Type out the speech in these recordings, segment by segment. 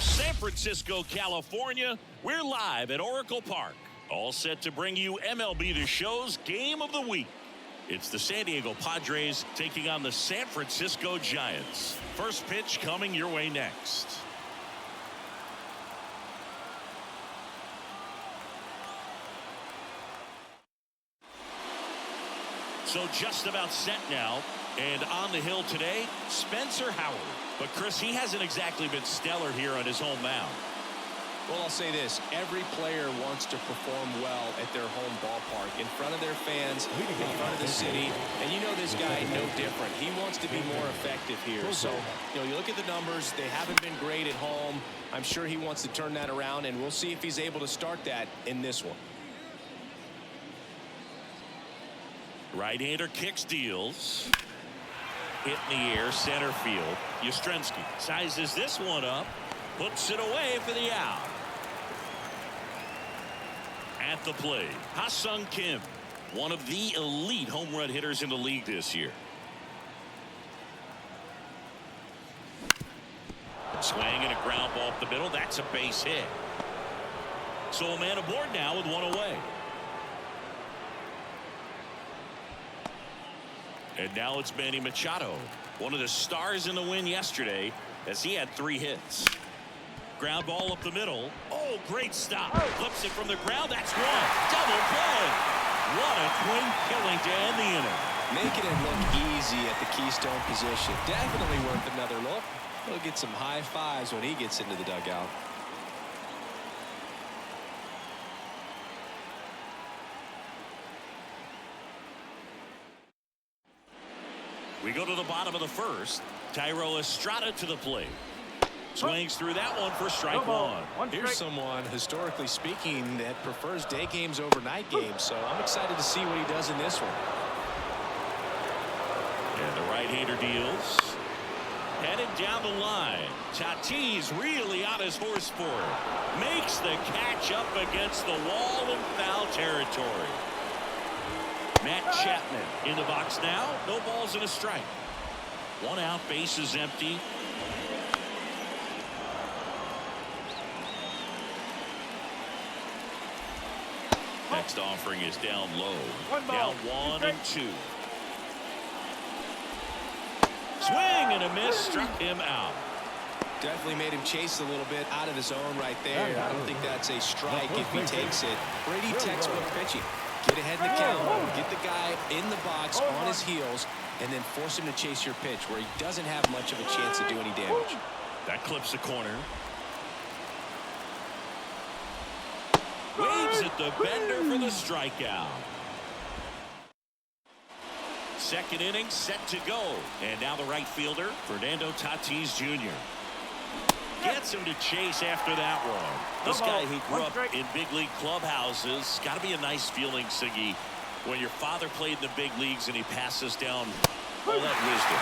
San Francisco, California, we're live at Oracle Park, all set to bring you MLB The Show's Game of the Week. It's the San Diego Padres taking on the San Francisco Giants. First pitch coming your way next. So just about set now, and on the hill today, Spencer Howard. But Chris, he hasn't exactly been stellar here on his home mound. Well, I'll say this. Every player wants to perform well at their home ballpark, in front of their fans, in front of the city. And you know this guy no different. He wants to be more effective here. So, you look at the numbers. They haven't been great at home. I'm sure he wants to turn that around, and we'll see if he's able to start that in this one. Right-hander kicks, deals. Hit in the air, center field. Yastrzemski sizes this one up, puts it away for the out. At the plate, Ha-Seong Kim, one of the elite home run hitters in the league this year. Swing and a ground ball up the middle. That's a base hit. So a man aboard now with one away. And now it's Manny Machado, one of the stars in the win yesterday, as he had 3 hits. Ground ball up the middle. Oh, great stop. Flips it from the ground. That's one. Double play. What a twin killing to end the inning. Making it look easy at the keystone position. Definitely worth another look. He'll get some high fives when he gets into the dugout. We go to the bottom of the first. Thairo Estrada to the plate. Swings through that one for strike one. Here's someone, historically speaking, that prefers day games over night games. So I'm excited to see what he does in this one. And the right-hander deals. Headed down the line. Tatis really on his horse for it. Makes the catch up against the wall in foul territory. Matt Chapman in the box now. No balls and a strike. 1 out, base is empty. Next offering is down low. Down 1 and 2. Swing and a miss, struck him out. Definitely made him chase a little bit out of his zone right there. I don't think that's a strike if he takes it. Pretty textbook pitching. Get ahead in the count, get the guy in the box on his heels, and then force him to chase your pitch where he doesn't have much of a chance to do any damage. That clips the corner. Waves at the bender for the strikeout. Second inning set to go. And now the right fielder, Fernando Tatis Jr. Gets him to chase after that one. This guy who grew up in big league clubhouses, got to be a nice feeling, Siggy, when your father played in the big leagues and he passes down all that wisdom.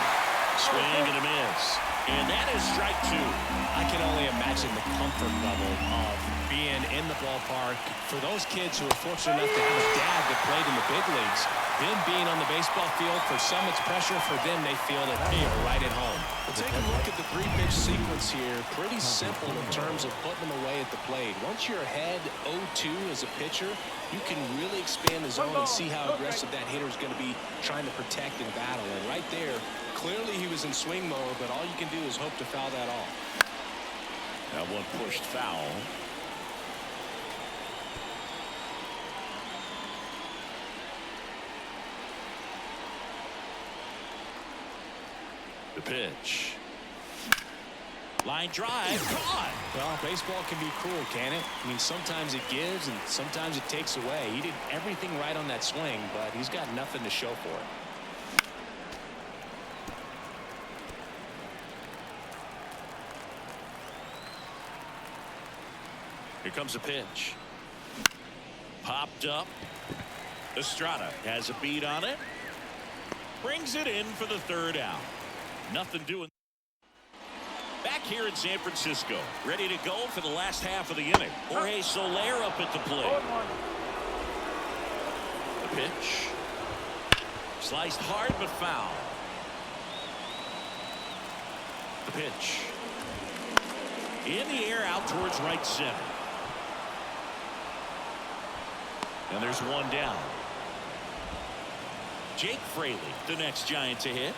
Swing and a miss. And that is strike 2. I can only imagine the comfort level of being in the ballpark for those kids who are fortunate enough to have a dad that played in the big leagues. Them being on the baseball field, for some it's pressure, for them they feel that they are right at home. We'll take a look at the 3-pitch sequence here. Pretty simple in terms of putting them away at the plate. Once you're ahead 0-2 as a pitcher, you can really expand the zone and see how aggressive that hitter is going to be trying to protect and battle. And right there, clearly he was in swing mode, but all you can do is hope to foul that off. That one pushed foul. The pitch. Line drive, caught. Well, baseball can be cruel, can it? I mean, sometimes it gives and sometimes it takes away. He did everything right on that swing, but he's got nothing to show for it. Here comes a pitch. Popped up. Estrada has a beat on it. Brings it in for the 3rd out. Nothing doing. Back here in San Francisco, ready to go for the last half of the inning. Jorge Soler up at the plate. The pitch. Sliced hard but foul. The pitch. In the air out towards right center. And there's one down. Jake Fraley, the next Giant to hit.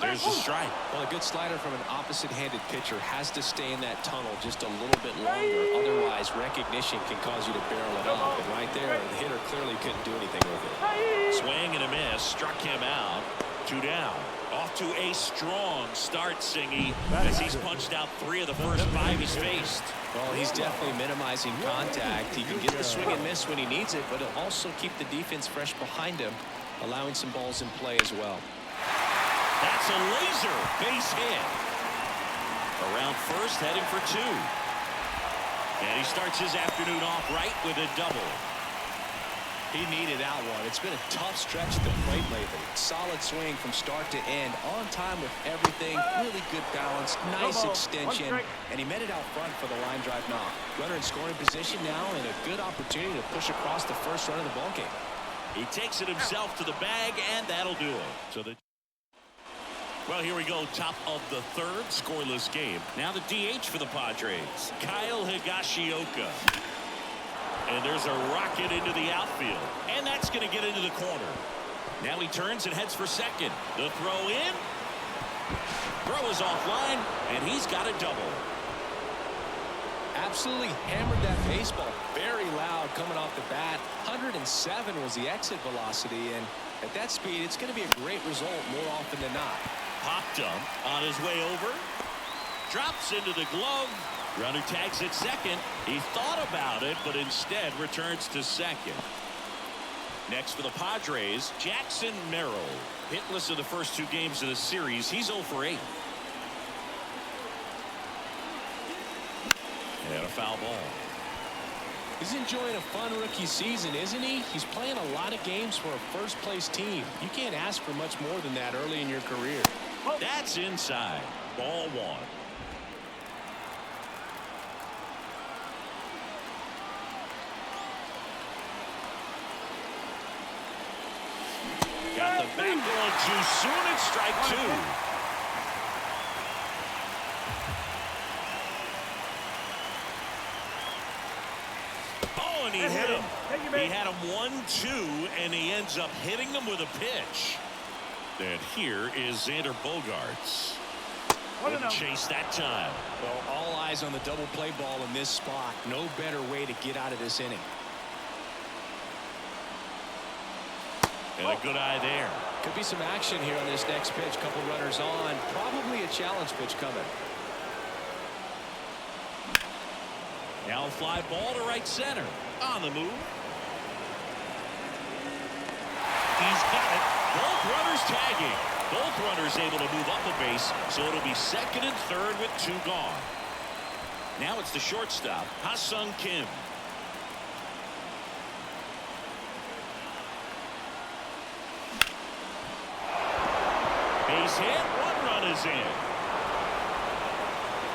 There's the strike. Well, a good slider from an opposite-handed pitcher has to stay in that tunnel just a little bit longer. Otherwise, recognition can cause you to barrel it off. And right there, the hitter clearly couldn't do anything with it. Swing and a miss. Struck him out. 2 down. Off to a strong start, Singy, as he's punched out 3 of the first 5 he's faced. Well, he's definitely minimizing contact. He can get the swing and miss when he needs it, but he'll also keep the defense fresh behind him, allowing some balls in play as well. That's a laser base hit. Around first, heading for 2. And he starts his afternoon off right with a double. He needed that one. It's been a tough stretch at the plate lately. Solid swing from start to end. On time with everything. Really good balance. Nice extension. And he met it out front for the line drive knock. Runner in scoring position now and a good opportunity to push across the first run of the ballgame. He takes it himself to the bag, and that'll do it. So well, here we go. Top of the 3rd. Scoreless game. Now the DH for the Padres. Kyle Higashioka. And there's a rocket into the outfield. And that's going to get into the corner. Now he turns and heads for second. The throw in. Throw is offline, and he's got a double. Absolutely hammered that baseball. Very loud coming off the bat. 107 was the exit velocity. And at that speed, it's going to be a great result more often than not. Pop dump on his way over. Drops into the glove. Runner tags at second. He thought about it, but instead returns to second. Next for the Padres, Jackson Merrill. Hitless in the first 2 games of the series. He's 0 for 8. And a foul ball. He's enjoying a fun rookie season, isn't he? He's playing a lot of games for a first-place team. You can't ask for much more than that early in your career. That's inside. Ball 1. Got the back going too soon, and strike 2. Oh, and he hit him. He had him 1-2, and he ends up hitting him with a pitch. And here is Xander Bogaerts. Wouldn't chase that time. Well, all eyes on the double play ball in this spot. No better way to get out of this inning. And a good eye there. Could be some action here on this next pitch. Couple runners on. Probably a challenge pitch coming. Now a fly ball to right center. On the move. He's got it. Both runners tagging. Both runners able to move up a base, so it'll be second and third with 2 gone. Now it's the shortstop, Ha-Seong Kim. Base hit. 1 run is in.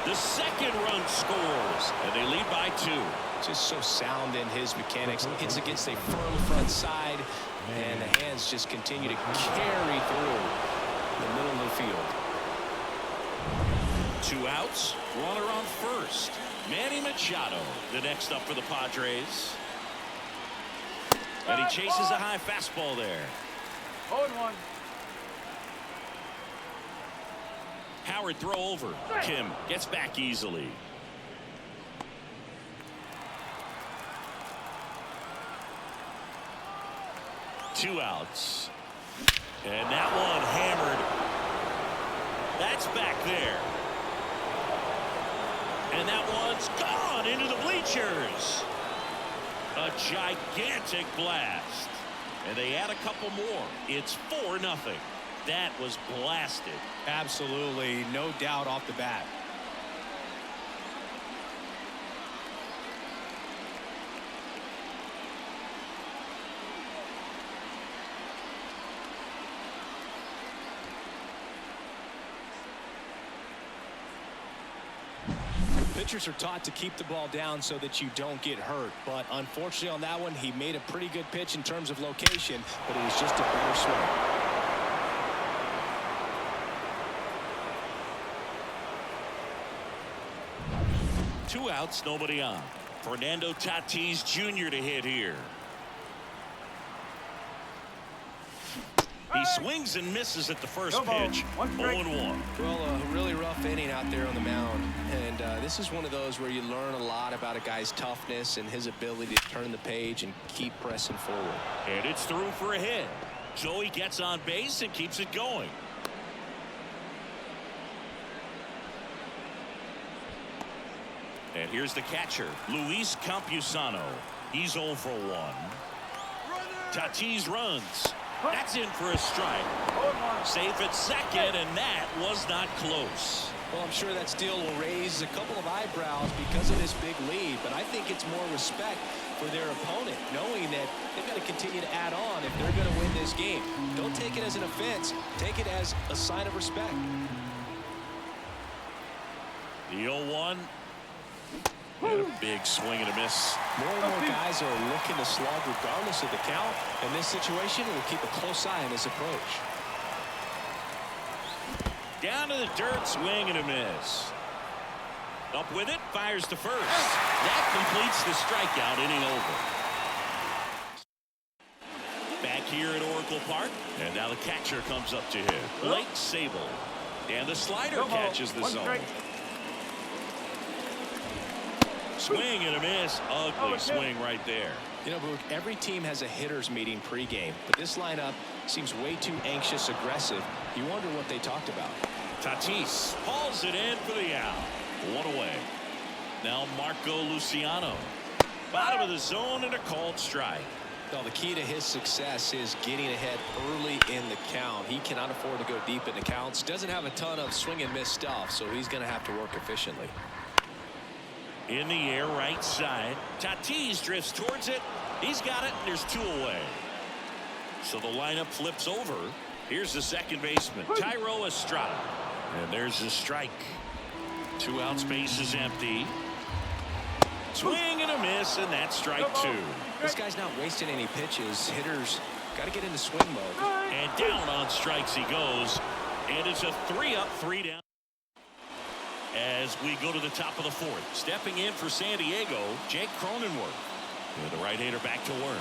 The second run scores, and they lead by 2. Just so sound in his mechanics. Hits against a firm front side, and the hands just continue to carry through the middle of the field. 2 outs. Runner on first. Manny Machado, the next up for the Padres. And he chases a high fastball there. 0-1. Howard throw over. Kim gets back easily. Two outs. And that one hammered. That's back there. And that one's gone into the bleachers. A gigantic blast. And they add a couple more. It's 4-0. That was blasted. Absolutely, no doubt off the bat. Pitchers are taught to keep the ball down so that you don't get hurt. But unfortunately on that one, he made a pretty good pitch in terms of location, but it was just a better swing. 2 outs, nobody on. Fernando Tatis Jr. to hit here. He swings and misses at the first pitch. 0-1. Well, a really rough inning out there on the mound. And this is one of those where you learn a lot about a guy's toughness and his ability to turn the page and keep pressing forward. And it's through for a hit. So he gets on base and keeps it going. And here's the catcher, Luis Campusano. He's 0 for 1. Tatis runs. That's in for a strike. Safe at second, and that was not close. Well, I'm sure that steal will raise a couple of eyebrows because of this big lead, but I think it's more respect for their opponent, knowing that they've got to continue to add on if they're going to win this game. Don't take it as an offense. Take it as a sign of respect. The 0-1. And a big swing and a miss. More and more guys are looking to slug regardless of the count. In this situation, we'll keep a close eye on his approach. Down to the dirt, swing and a miss. Up with it, fires to first. That completes the strikeout, inning over. Back here at Oracle Park, and now the catcher comes up to hit. Blake Sable. And the slider catches the zone. Swing and a miss. Ugly swing right there. You know, Boog, every team has a hitters meeting pregame, but this lineup seems way too anxious, aggressive. You wonder what they talked about. Tatis hauls it in for the out. 1 away. Now Marco Luciano. Bottom of the zone and a called strike. Well, the key to his success is getting ahead early in the count. He cannot afford to go deep in the counts. Doesn't have a ton of swing and miss stuff, so he's going to have to work efficiently. In the air, right side. Tatis drifts towards it. He's got it, and there's 2 away. So the lineup flips over. Here's the second baseman, Thairo Estrada. And there's the strike. 2 outs, base is empty. Swing and a miss, and that's strike 2. This guy's not wasting any pitches. Hitters got to get into swing mode. And down on strikes he goes. And it's a 3-up, 3-down. As we go to the top of the 4th, stepping in for San Diego, Jake Cronenworth. And the right-hander back to work.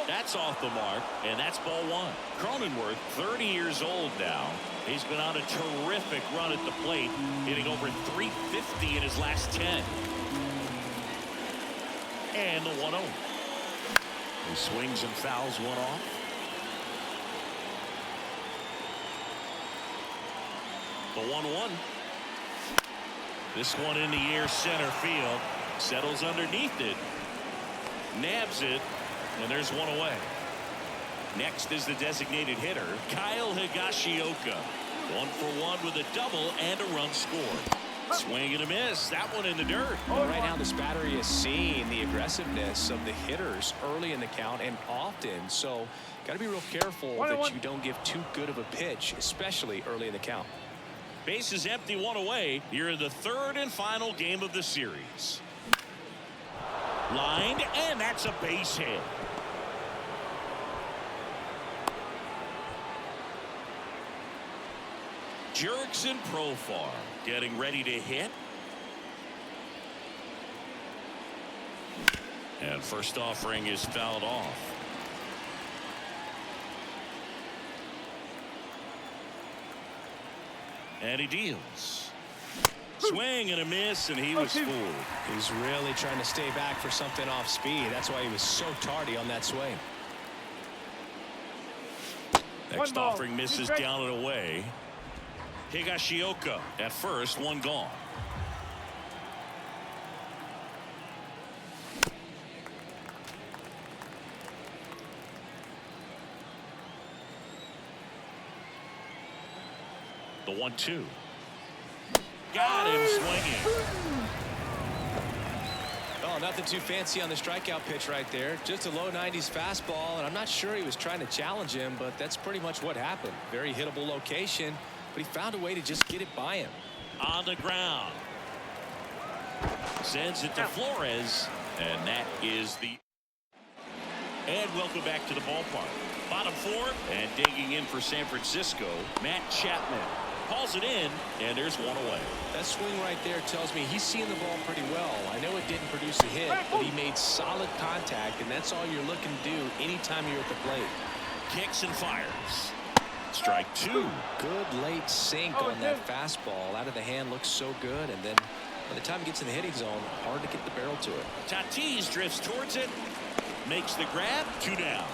That's off the mark, and that's ball 1. Cronenworth, 30 years old now. He's been on a terrific run at the plate, hitting over 350 in his last 10. And the 1-0. He swings and fouls one off. The 1-1. This one in the air, center field. Settles underneath it. Nabs it. And there's 1 away. Next is the designated hitter, Kyle Higashioka. 1 for 1 with a double and a run scored. Swing and a miss. That one in the dirt. Right now, this battery is seeing the aggressiveness of the hitters early in the count and often. So, got to be real careful that you don't give too good of a pitch, especially early in the count. Base is empty, 1 away. Here in the 3rd and final game of the series. Lined, and that's a base hit. Jurickson Profar getting ready to hit. And first offering is fouled off. And he deals. Swing and a miss, and he was fooled. He's really trying to stay back for something off speed. That's why he was so tardy on that swing. Next offering misses down and away. Higashioka at first, 1 gone. The 1-2. Got him swinging. Oh, nothing too fancy on the strikeout pitch right there. Just a low 90s fastball, and I'm not sure he was trying to challenge him, but that's pretty much what happened. Very hittable location, but he found a way to just get it by him. On the ground. Sends it to Flores, and that is the... And welcome back to the ballpark. Bottom 4, and digging in for San Francisco, Matt Chapman. Hauls it in, and there's one away. That swing right there tells me he's seeing the ball pretty well. I know it didn't produce a hit, but he made solid contact, and that's all you're looking to do anytime you're at the plate. Kicks and fires. Strike two. Good late sink on that fastball. Out of the hand, looks so good, and then by the time it gets in the hitting zone, hard to get the barrel to it. Tatis drifts towards it, makes the grab, 2 down.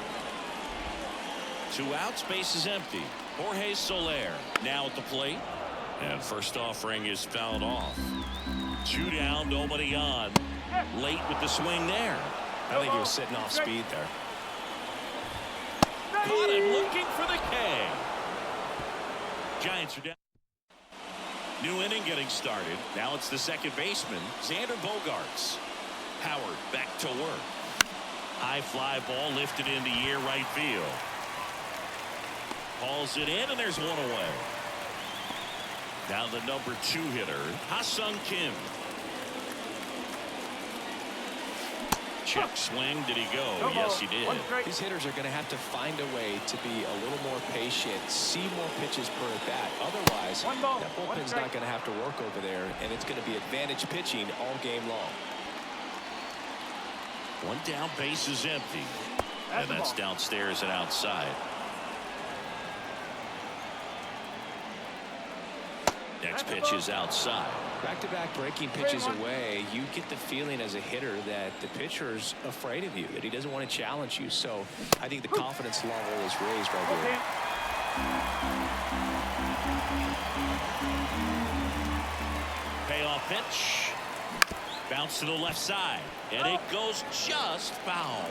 2 outs, base is empty. Jorge Soler now at the plate, and first offering is fouled off. 2 down, nobody on. Late with the swing there. I think he was sitting off speed there. Caught him looking for the K. Giants are down. New inning getting started. Now it's the second baseman, Xander Bogaerts. Howard back to work. High fly ball lifted into the air right field. Hauls it in, and there's one away. Now the number 2 hitter, Ha-Seong Kim. Check swing. Did he go? Yes, he did. These hitters are going to have to find a way to be a little more patient, see more pitches per at bat. Otherwise, that bullpen's not going to have to work over there, and it's going to be advantage pitching all game long. 1 down, base is empty. And that's downstairs and outside. Next pitch is outside. Back-to-back breaking pitches away, you get the feeling as a hitter that the pitcher's afraid of you, that he doesn't want to challenge you. So I think the confidence level is raised right here. Payoff pitch. Bounce to the left side, and it goes just foul.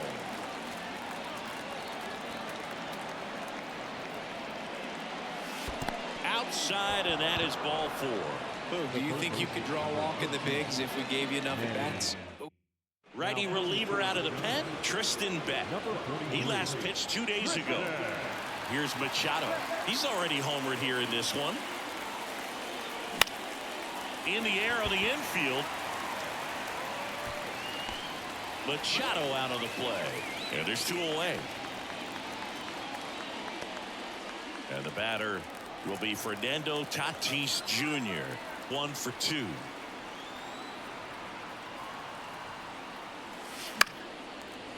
Outside, and that is ball 4. Do you think you could draw a walk in the bigs if we gave you enough at bats? Righty reliever out of the pen, Tristan Beck. He last pitched 2 days ago. Here's Machado. He's already homered here in this one. In the air on the infield. Machado out of the play. And there's 2 away. And the batter will be Fernando Tatis Jr. 1 for 2.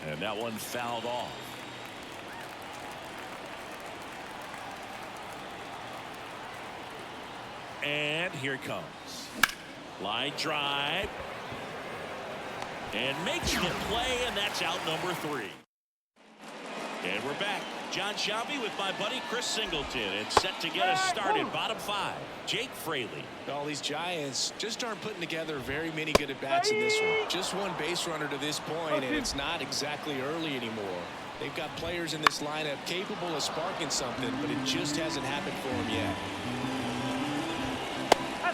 And that one fouled off. And here it comes. Line drive. And makes the play, and that's out number 3. And we're back. John Shelby with my buddy Chris Singleton, and set to get us started. Bottom 5, Jake Fraley. All these Giants just aren't putting together very many good at-bats in this one. Just one base runner to this point, and it's not exactly early anymore. They've got players in this lineup capable of sparking something, but it just hasn't happened for them yet.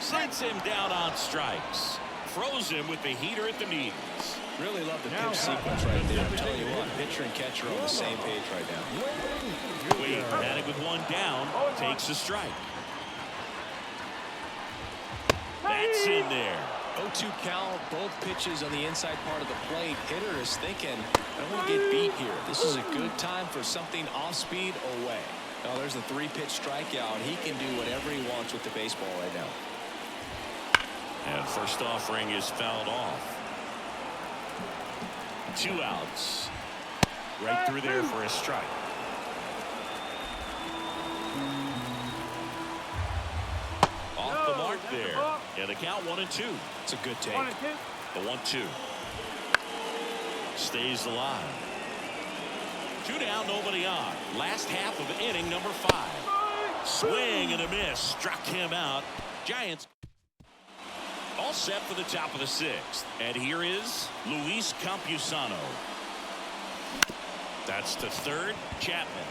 Sends him down on strikes. Froze him with the heater at the knees. Really love the pitch sequence right there. I'm telling you what, pitcher and catcher are on the same page right now. Wade, batting with 1 down, takes a strike. That's in there. 0-2 count, both pitches on the inside part of the plate. Hitter is thinking, I don't want to get beat here. This is a good time for something off speed away. Now there's the 3-pitch strikeout. He can do whatever he wants with the baseball right now. And first offering is fouled off. 2 outs. Right through there for a strike. Off the mark there. Yeah, the count 1-2. It's a good take. The 1-2. Stays alive. 2 down, nobody on. Last half of inning number 5. Swing and a miss. Struck him out. Giants all set for the top of the 6th. And here is Luis Campusano. That's to third. Chapman.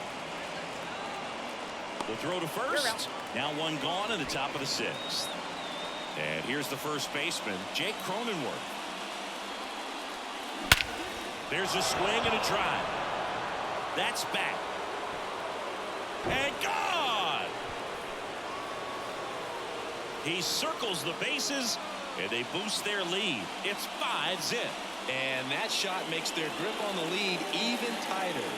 The throw to first. Now 1 gone in the top of the 6th. And here's the first baseman, Jake Cronenworth. There's a swing and a drive. That's back. And gone! He circles the bases, and they boost their lead. It's 5-zip. And that shot makes their grip on the lead even tighter.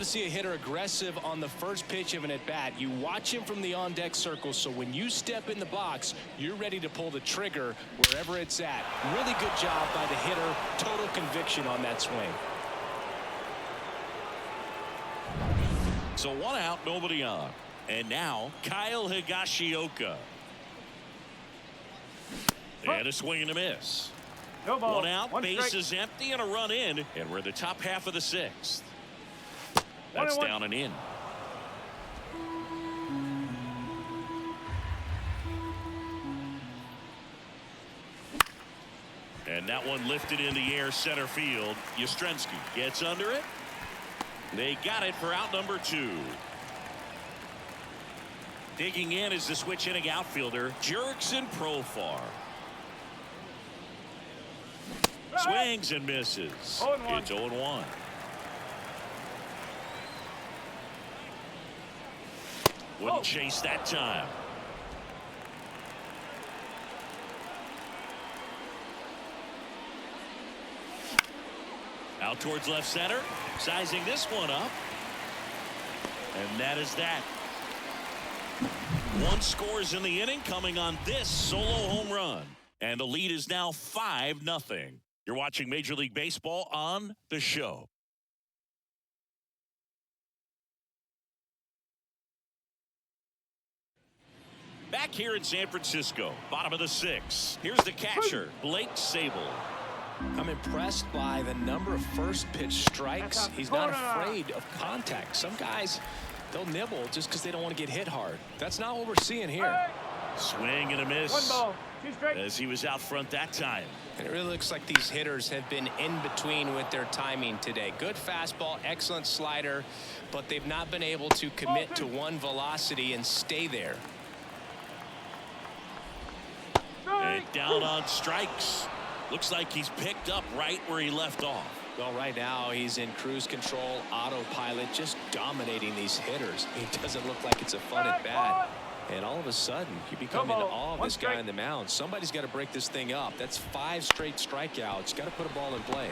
to see a hitter aggressive on the first pitch of an at-bat. You watch him from the on-deck circle, so when you step in the box, you're ready to pull the trigger wherever it's at. Really good job by the hitter. Total conviction on that swing. So 1 out, nobody on. And now Kyle Higashioka. And a swing and a miss. No ball. 1 out, bases empty, and a run in. And we're in the top half of the 6th. That's down and in. And that one lifted in the air center field. Yastrzemski gets under it. They got it for out number 2. Digging in is the switch hitting outfielder Jurickson Profar. Swings and misses. It's 0-1. Wouldn't chase that time. Out towards left center. Sizing this one up. And that is that. 1 scores in the inning coming on this solo home run. And the lead is now 5-0. You're watching Major League Baseball on The Show. Back here in San Francisco, bottom of the 6th. Here's the catcher, Blake Sabol. I'm impressed by the number of first pitch strikes. He's not afraid of contact. Some guys, they'll nibble just because they don't want to get hit hard. That's not what we're seeing here. Swing and a miss. 1 ball, 2 strikes. As he was out front that time. And it really looks like these hitters have been in between with their timing today. Good fastball, excellent slider, but they've not been able to commit to one velocity and stay there. And down on strikes. Looks like he's picked up right where he left off. Well, right now he's in cruise control, autopilot, just dominating these hitters. It doesn't look like it's a fun at bat. And all of a sudden, you become in awe of this guy on the mound. Somebody's got to break this thing up. That's 5 straight strikeouts. Got to put a ball in play.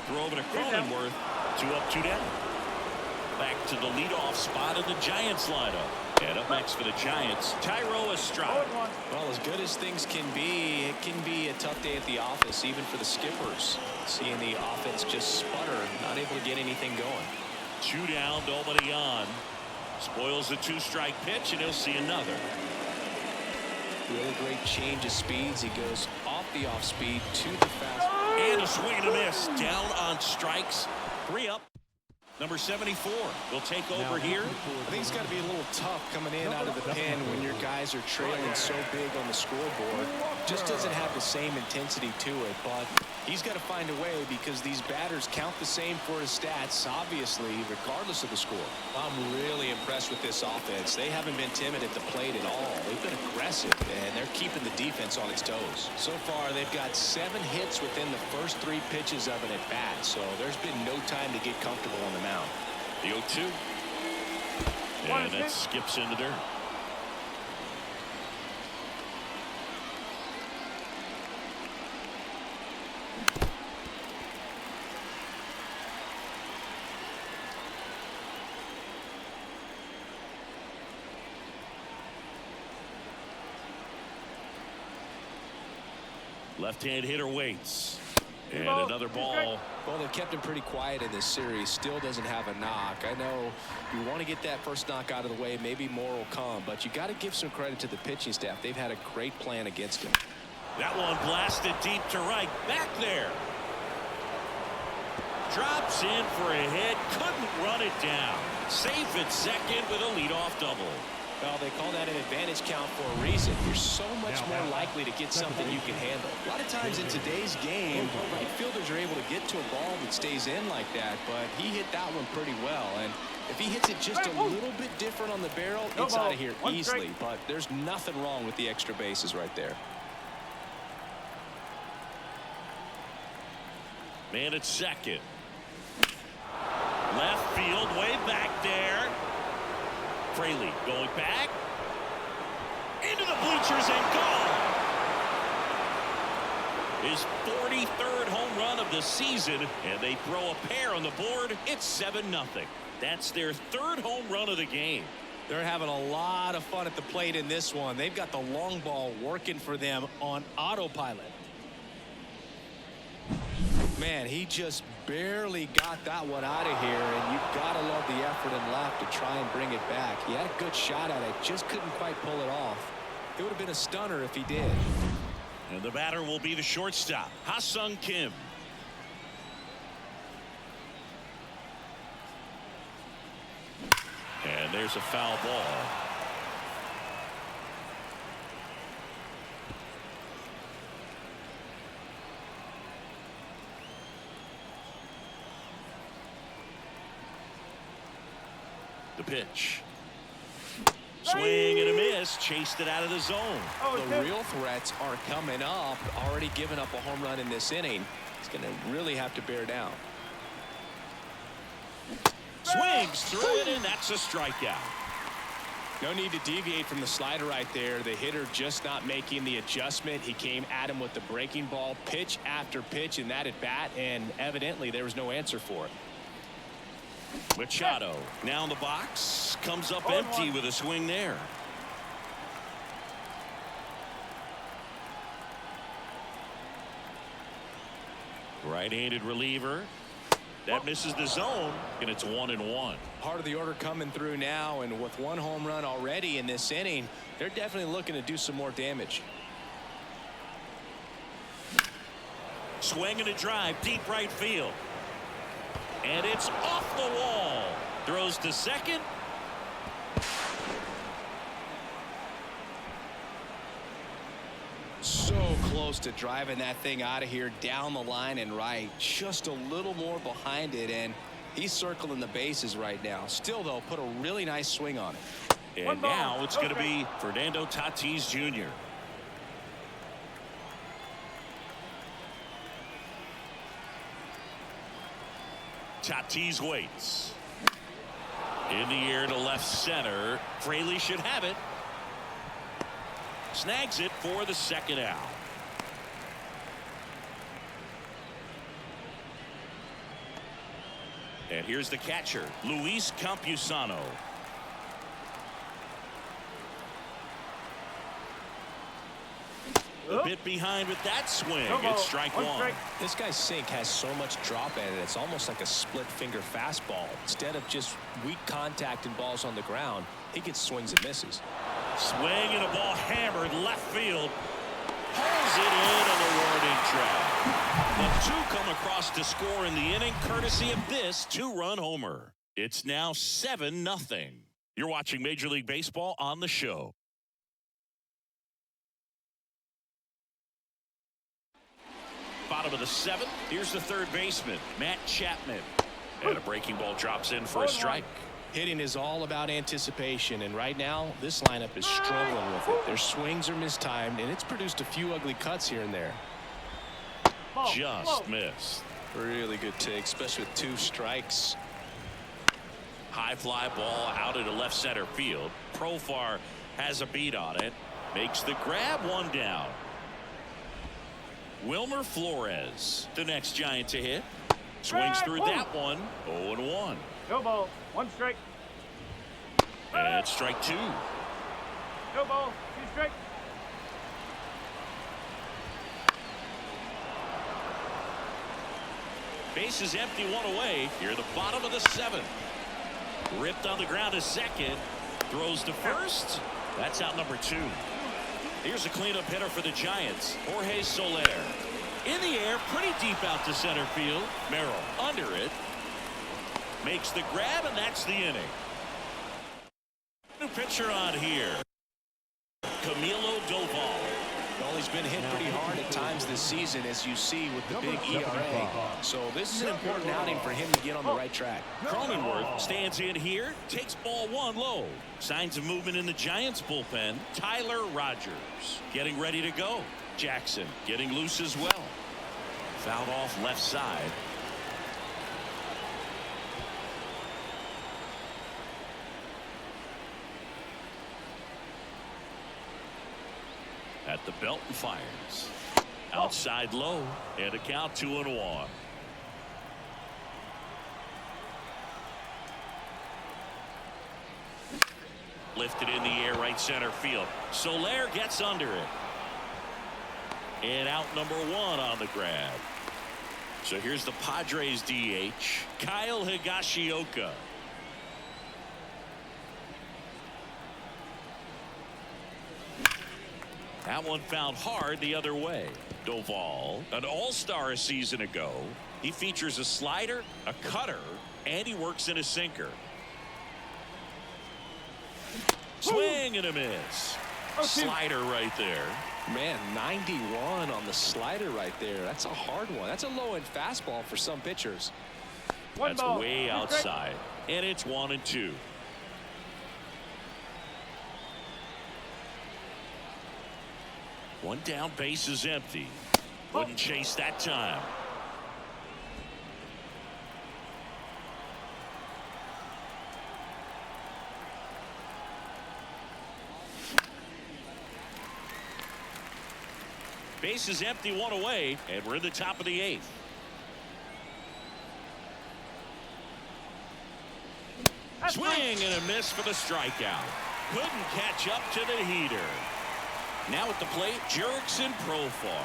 Throw over to Cronenworth. 2 up, 2 down. Back to the leadoff spot in the Giants lineup. And up next for the Giants, Thairo Estrada. Well, as good as things can be, it can be a tough day at the office, even for the skippers. Seeing the offense just sputter, not able to get anything going. 2 down, nobody on. Spoils the 2-strike pitch, and he'll see another. Really great change of speeds. He goes off the off speed to the fast. And a swing and a miss. Down on strikes. 3 up. Number 74 will take over here. I think it's got to be a little tough coming in out of the pen when your guys are trailing so big on the scoreboard. Just doesn't have the same intensity to it, but he's got to find a way because these batters count the same for his stats, obviously, regardless of the score. I'm really impressed with this offense. They haven't been timid at the plate at all. They've been aggressive, and they're keeping the defense on its toes. So far, they've got 7 hits within the first 3 pitches of an at-bat, so there's been no time to get comfortable on the mound. The 0-2. And that skips into dirt. Left-hand hitter waits. And another ball. Well, they've kept him pretty quiet in this series. Still doesn't have a knock. I know you want to get that first knock out of the way. Maybe more will come. But you got to give some credit to the pitching staff. They've had a great plan against him. That one blasted deep to right. Back there. Drops in for a hit. Couldn't run it down. Safe at second with a leadoff double. Well, they call that an advantage count for a reason. You're so much more likely to get something you can handle. A lot of times in today's game, right fielders are able to get to a ball that stays in like that, but he hit that one pretty well. And if he hits it just a little bit different on the barrel, it's out of here easily. But there's nothing wrong with the extra bases right there. Man at second. Left field, way back there. Fraley going back into the bleachers and gone. his 43rd home run of the season, and they throw a pair on the board. It's 7-0. That's their 3rd home run of the game. They're having a lot of fun at the plate in this one. They've got the long ball working for them on autopilot. Man, he just barely got that one out of here, and you've got to love the effort and left to try and bring it back. He had a good shot at it, just couldn't quite pull it off. It would have been a stunner if he did. And the batter will be the shortstop, Ha-Seong Kim. And there's a foul ball. The pitch. Swing and a miss. Chased it out of the zone. The real threats are coming up. Already giving up a home run in this inning. He's going to really have to bear down. Swings through it, and that's a strikeout. No need to deviate from the slider right there. The hitter just not making the adjustment. He came at him with the breaking ball, pitch after pitch in that at bat, and evidently there was no answer for it. Machado now in the box, comes up empty with a swing there. Right-handed reliever. That misses the zone, and it's 1-1. Part of the order coming through now, and with one home run already in this inning, they're definitely looking to do some more damage. Swing and a drive, deep right field. And it's off the wall. Throws to second. So close to driving that thing out of here down the line and right. Just a little more behind it, and he's circling the bases right now. Still, though, put a really nice swing on it. And now it's going to be Fernando Tatis Jr. Tatis waits. In the air to left center. Fraley should have it. Snags it for the second out. And here's the catcher, Luis Campusano. A bit behind with that swing. It's strike one. This guy's sink has so much drop in it. It's almost like a split finger fastball. Instead of just weak contact and balls on the ground, he gets swings and misses. Swing and a ball hammered left field. Pulls it in on the warning track. The two come across to score in the inning courtesy of this 2-run homer. It's now 7-0. You're watching Major League Baseball on the show. Bottom of the 7th. Here's the third baseman, Matt Chapman. And a breaking ball drops in for a strike. Hitting is all about anticipation, and right now this lineup is struggling with it. Their swings are mistimed, and it's produced a few ugly cuts here and there. Just missed. Really good take, especially with 2 strikes. High fly ball out into left center field. Profar has a beat on it. Makes the grab, 1 down. Wilmer Flores, the next Giant to hit. Swings through that one. 0-1. No ball. 1 strike. And it's strike 2. No ball. 2 strike. Base is empty, 1 away. Here, the bottom of the 7th. Ripped on the ground to second. Throws to first. That's out number 2. Here's a cleanup hitter for the Giants, Jorge Soler. In the air, pretty deep out to center field. Merrill under it. Makes the grab, and that's the inning. New pitcher on here, Camilo Doval. Well, he's been hit pretty hard at times this season, as you see with the big ERA. So this is an important outing for him to get on the right track. Cronenworth stands in here, takes ball 1 low. Signs of movement in the Giants bullpen. Tyler Rogers getting ready to go. Jackson getting loose as well. Fouled off left side. At the belt and fires. Outside low, and a count 2-1. Lifted in the air, right center field. Soler gets under it. And out number 1 on the grab. So here's the Padres DH, Kyle Higashioka. That one found hard the other way. Doval, an all-star a season ago. He features a slider, a cutter, and he works in a sinker. Swing and a miss. Slider right there. Man, 91 on the slider right there. That's a hard one. That's a low-end fastball for some pitchers. That's way outside. And it's 1-2. One down, base is empty. Wouldn't chase that time. Base is empty, 1 away, and we're in the top of the 8th. Swing and a miss for the strikeout. Couldn't catch up to the heater. Now at the plate, Jurickson Profar.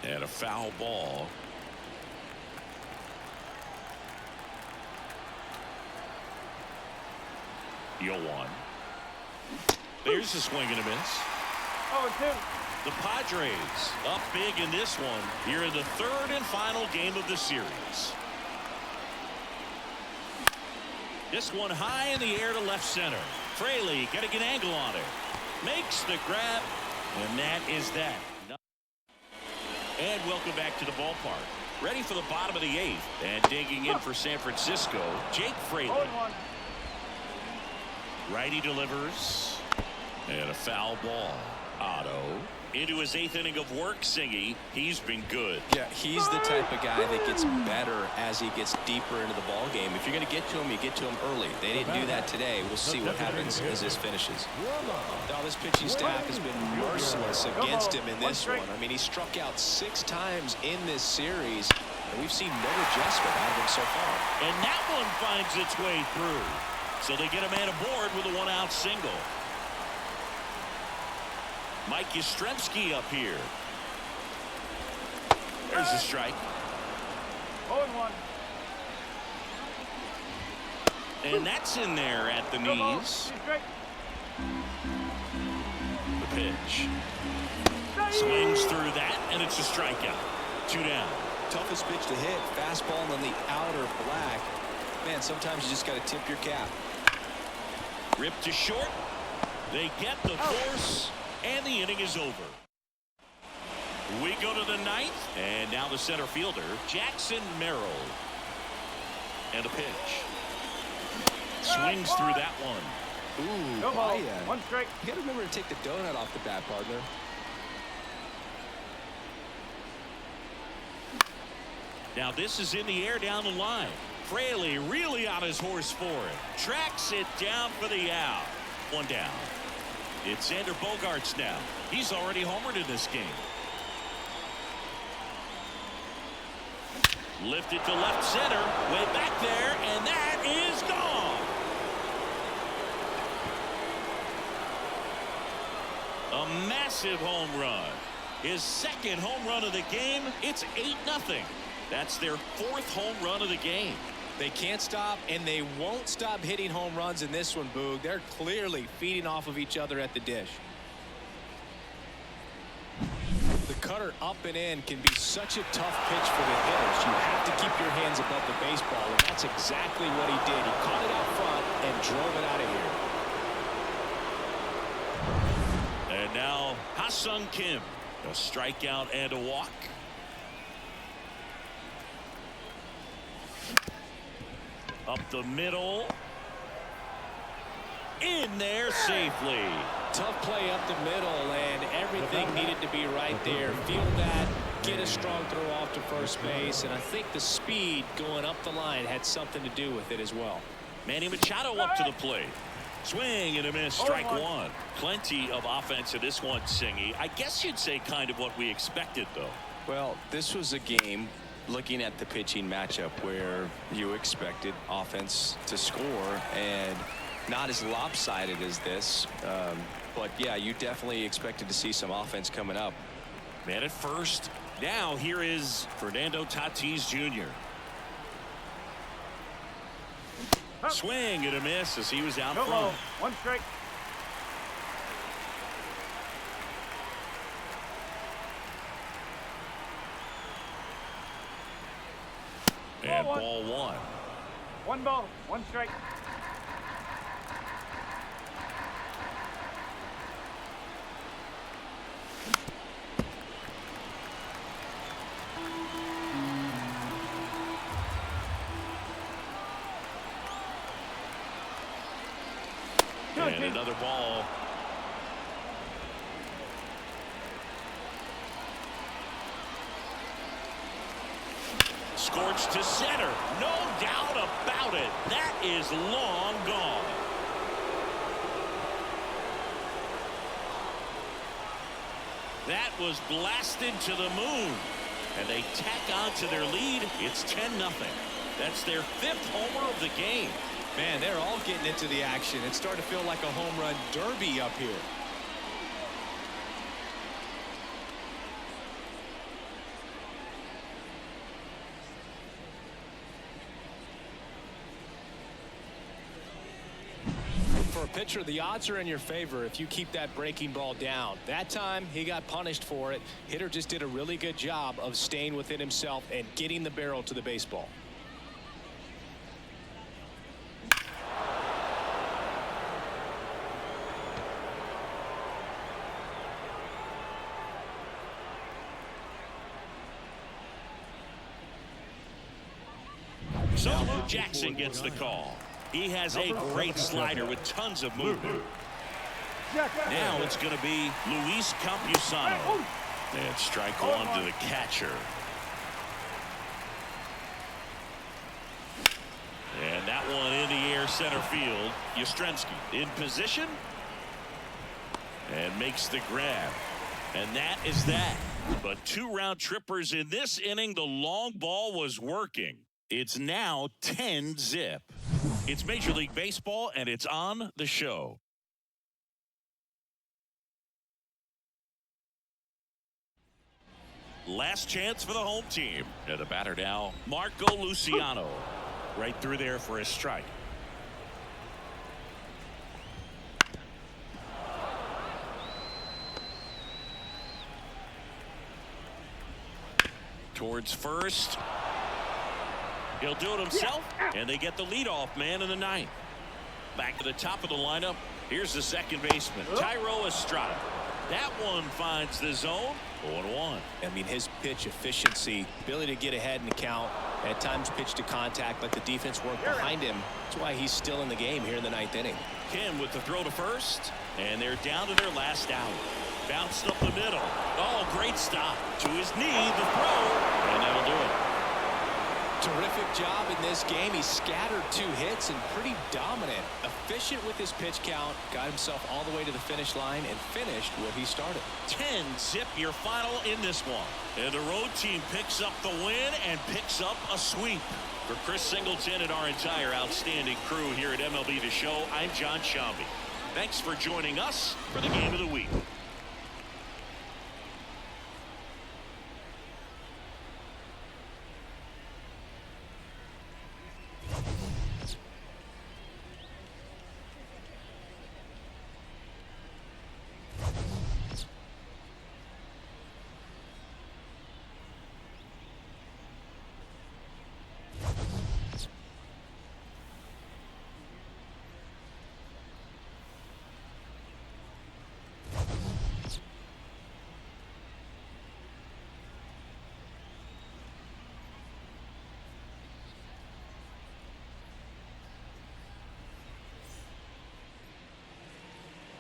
And a foul ball. Yoan. There's a swing and a miss. 0-2. The Padres up big in this one here in the 3rd and final game of the series. This one high in the air to left center. Fraley getting an angle on it. Makes the grab, and that is that. And welcome back to the ballpark. Ready for the bottom of the 8th. And digging in for San Francisco, Jake Fraley. 0-1. Righty delivers. And a foul ball. Otto into his 8th inning of work. Singy, he's been good. Yeah, he's the type of guy that gets better as he gets deeper into the ball game. If you're going to get to him, you get to him early. They didn't do that today. We'll see what happens as this finishes. Now, this pitching staff has been merciless against him in this one. I mean, he struck out 6 times in this series, and we've seen no adjustment out of him so far. And that one finds its way through. So they get a man aboard with a 1-out single. Mike Yastrzemski up here. There's a strike. 0-1. And that's in there at the knees. The pitch. Swings through that, and it's a strikeout. 2 down. Toughest pitch to hit. Fastball on the outer black. Man, sometimes you just got to tip your cap. Ripped to short. They get the force. And the inning is over. We go to the 9th. And now the center fielder, Jackson Merrill. And a pitch. Swings through that one. Ooh, No ball. 1 strike. You got to remember to take the donut off the bat, partner. Now this is in the air down the line. Fraley really on his horse for it. Tracks it down for the out. 1 down. It's Xander Bogaerts now. He's already homered in this game. Lifted to left center. Way back there, and that is gone. A massive home run. His 2nd home run of the game. It's 8-0. That's their 4th home run of the game. They can't stop, and they won't stop hitting home runs in this one, Boog. They're clearly feeding off of each other at the dish. The cutter up and in can be such a tough pitch for the hitters. You have to keep your hands above the baseball, and that's exactly what he did. He caught it out front and drove it out of here. And now Ha-Seong Kim. A strikeout and a walk. Up the middle. In there safely. Tough play up the middle, and everything needed to be right there. Feel that, get a strong throw off to first base, and I think the speed going up the line had something to do with it as well. Manny Machado up to the plate. Swing and a miss, strike one. Plenty of offense in this one, Singy. I guess you'd say kind of what we expected, though. Well, this was a game, looking at the pitching matchup, where you expected offense to score, and not as lopsided as this. But yeah, you definitely expected to see some offense coming up. Man at first. Now here is Fernando Tatis Jr. Swing and a miss as he was out front. One strike. And ball one. One ball, one strike. And another ball. Scorched to center. No doubt about it. That is long gone. That was blasted to the moon. And they tack on to their lead. It's 10-0. That's their 5th homer of the game. Man, they're all getting into the action. It's starting to feel like a home run derby up here. For a pitcher, the odds are in your favor if you keep that breaking ball down. That time, he got punished for it. Hitter just did a really good job of staying within himself and getting the barrel to the baseball. So Jackson gets the call. He has a great slider with tons of movement. Now it's going to be Luis Campusano. And strike one to the catcher. And that one in the air center field. Yastrzemski in position. And makes the grab. And that is that. But 2 round trippers in this inning. The long ball was working. It's now 10-0. It's Major League Baseball, and it's on the show. Last chance for the home team. And the batter now, Marco Luciano. Right through there for a strike. Towards first. He'll do it himself, and they get the leadoff man in the 9th. Back to the top of the lineup. Here's the second baseman, Thairo. That one finds the zone. 0-1. I mean, his pitch efficiency, ability to get ahead in the count, at times pitch to contact, let the defense work behind him. That's why he's still in the game here in the 9th inning. Kim with the throw to first, and they're down to their last out. Bounced up the middle. Oh, great stop. To his knee, the throw, and that'll do it. Terrific job in this game. He scattered 2 hits and pretty dominant. Efficient with his pitch count. Got himself all the way to the finish line and finished what he started. 10-0 your final in this one. And the road team picks up the win and picks up a sweep. For Chris Singleton and our entire outstanding crew here at MLB The Show, I'm John Shambi. Thanks for joining us for the Game of the Week.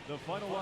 The final line.